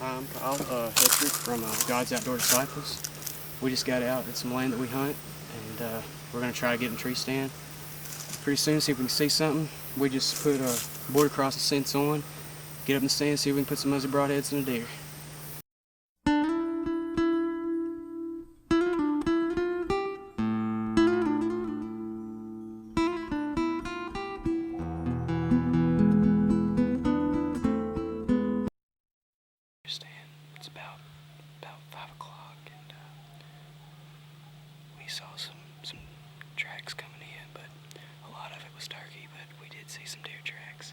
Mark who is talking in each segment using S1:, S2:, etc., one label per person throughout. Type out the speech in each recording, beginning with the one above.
S1: Hi, I'm Kyle Hester from God's Outdoor Disciples. We just got out at some land that we hunt, and we're going to try to get in a tree stand pretty soon, see if we can see something. We just put a border crossing sense on, get up in the stand, see if we can put some muzzy broadheads in a deer. It's about 5 o'clock, and we saw some tracks coming in, but a lot of it was turkey, but we did see some deer tracks.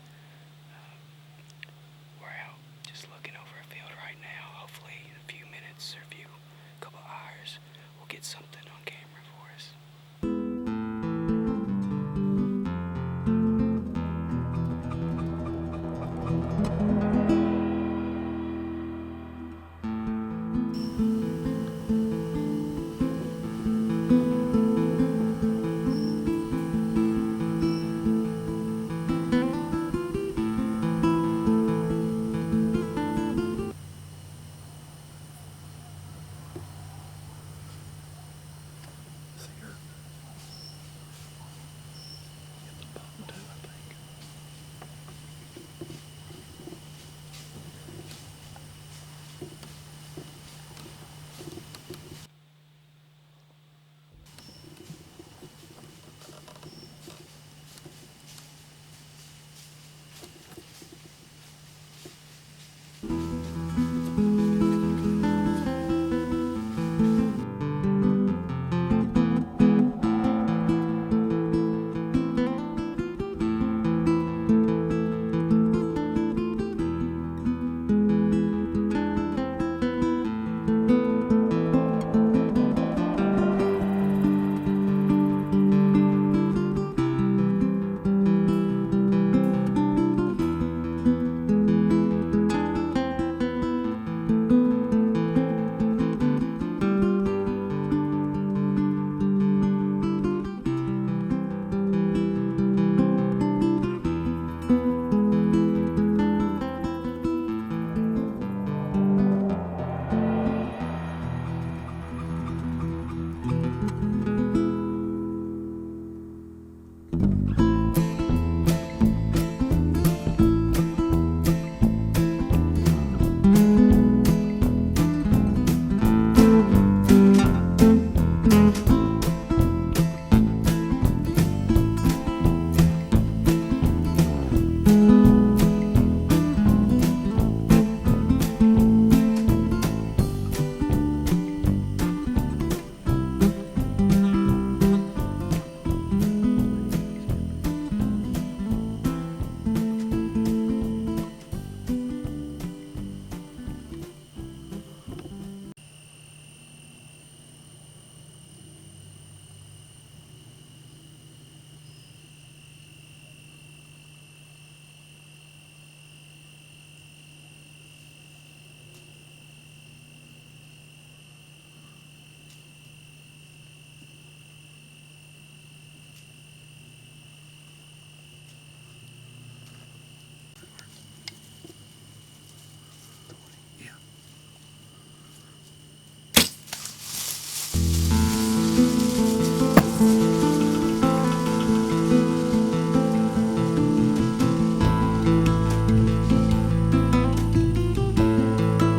S1: We're out just looking over a field right now. Hopefully in a few minutes or couple hours, we'll get something on camera for us.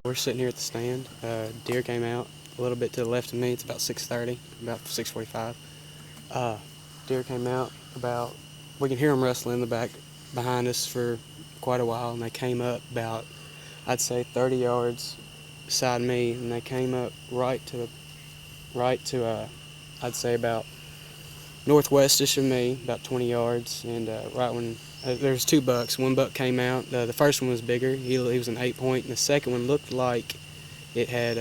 S1: We're sitting here at the stand. Deer came out a little bit to the left of me. It's about 6:30, about 6:45. Deer came out about, we can hear them rustling in the back behind us for quite a while, and they came up about, I'd say 30 yards beside me, and they came up right to I'd say about northwestish of me, about 20 yards, and right when there's two bucks. One buck came out. The first one was bigger. He was an 8-point, and the second one looked like it had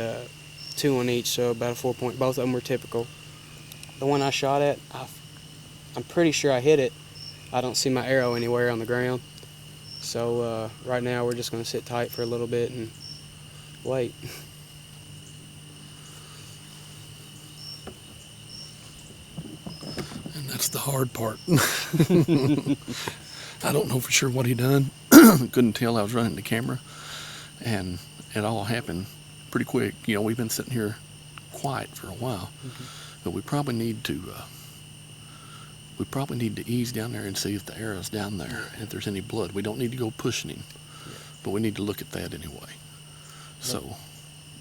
S1: 2 on each, so about a 4-point. Both of them were typical. The one I shot at, I'm pretty sure I hit it. I don't see my arrow anywhere on the ground. So right now we're just going to sit tight for a little bit and wait.
S2: And that's the hard part. I don't know for sure what he done. Couldn't tell. I was running the camera, and it all happened pretty quick. You know, we've been sitting here quiet for a while, but we probably need to ease down there and see if the arrow's down there, and if there's any blood. We don't need to go pushing him, but we need to look at that anyway. So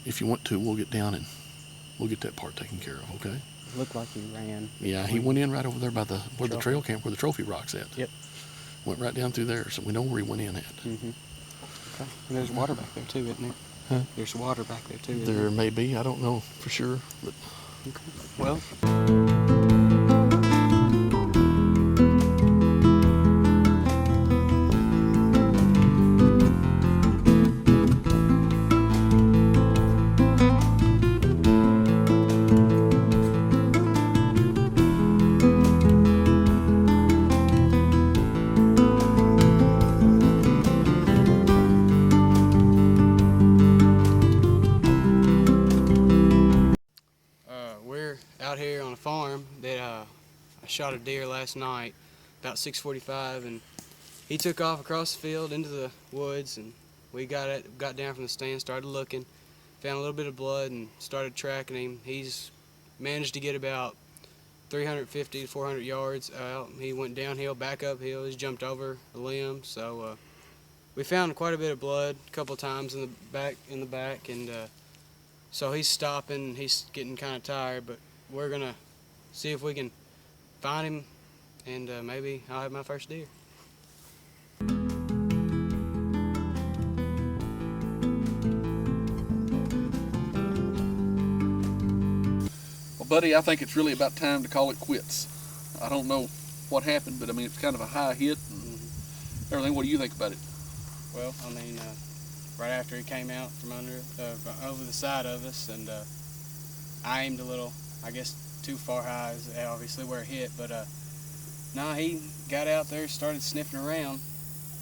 S2: if you want to, we'll get down and we'll get that part taken care of, okay?
S1: It looked like he ran.
S2: Yeah, he went in right over there by the where the
S1: Trophy.
S2: trail camp, where the trophy rock's at.
S1: Yep.
S2: Went right down through there, so we know where he went in at.
S1: Okay. And there's water back there too, isn't there?
S2: Huh?
S1: There's water back there too. Isn't
S2: There may be, I don't know for sure, but
S1: Okay. Well. We're out here on a farm that I shot a deer last night about 6:45, and he took off across the field into the woods, and we got down from the stand, started looking, found a little bit of blood, and started tracking him. He's managed to get about 350 to 400 yards out. He went downhill, back uphill. He's jumped over a limb, so we found quite a bit of blood a couple of times in the back, and so he's stopping. He's getting kind of tired, but we're gonna see if we can find him, and maybe I'll have my first deer.
S2: well, buddy, I think it's really about time to call it quits. I don't know what happened, but I mean, it's kind of a high hit and everything. What do you think about it?
S1: Well, I mean, right after he came out from over the side of us, and I aimed a little, I guess, too far high, is obviously where it hit, but nah, he got out there, started sniffing around.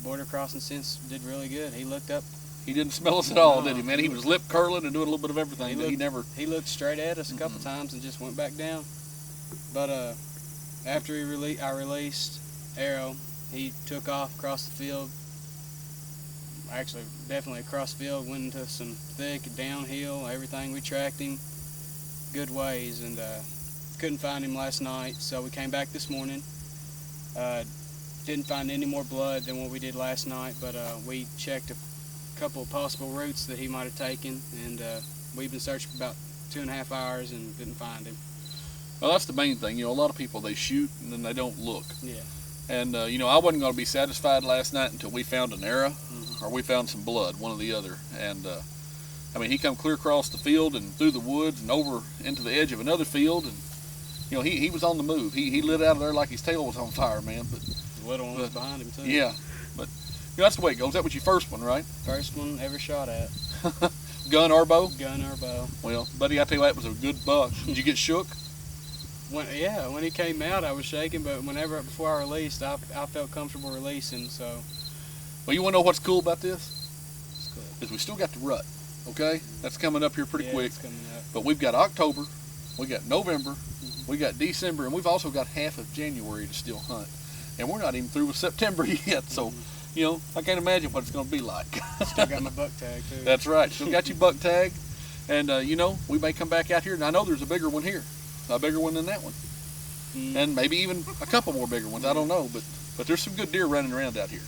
S1: Border crossing sense did really good. He looked up.
S2: He didn't smell us at all,
S1: No.
S2: did he, man? He was lip curling and doing a little bit of everything, but he never.
S1: He looked straight at us a couple times and just went back down. But after I released arrow, he took off across the field. Actually, definitely across the field, went into some thick downhill, everything. We tracked him good ways, and couldn't find him last night, so we came back this morning. Didn't find any more blood than what we did last night, but we checked a couple of possible routes that he might have taken, and we've been searching for about 2.5 hours and didn't find him.
S2: Well, that's the main thing. You know, a lot of people, they shoot and then they don't look.
S1: Yeah.
S2: And, you know, I wasn't going to be satisfied last night until we found an arrow or we found some blood, one or the other. And, I mean, he come clear across the field and through the woods and over into the edge of another field. And, you know, he was on the move. He lit out of there like his tail was on fire, man. But
S1: The little one was behind him, too.
S2: yeah, but, you know, that's the way it goes. That was your first one, right?
S1: First one ever shot at.
S2: Gun or bow?
S1: Gun or bow.
S2: Well, buddy, I tell you what, that was a good buck. Did you get shook?
S1: When he came out, I was shaking, but before I released, I felt comfortable releasing, so
S2: Well, you want to know what's cool about this?
S1: it's good.
S2: Is we still got the rut, okay? That's coming up here pretty
S1: Yeah,
S2: quick.
S1: it's coming up.
S2: But we've got October, we got November, we got December, and we've also got half of January to still hunt. And we're not even through with September yet, so, you know, I can't imagine what it's going to be like.
S1: Still got my buck tag, too.
S2: That's right. Still got your buck tag. And, you know, we may come back out here, and I know there's a bigger one here, a bigger one than that one. And maybe even a couple more bigger ones. I don't know, but there's some good deer running around out here.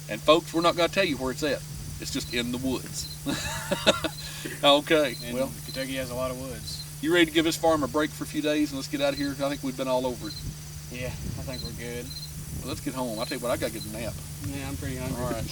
S2: And folks, we're not going to tell you where it's at. It's just in the woods. Okay.
S1: And
S2: Well,
S1: Kentucky has a lot of woods.
S2: you ready to give this farm a break for a few days and let's get out of here? I think we've been all over it.
S1: Yeah, I think we're good.
S2: Well, let's get home. I tell you what, I got to get a nap.
S1: Yeah, I'm pretty hungry.
S2: All right.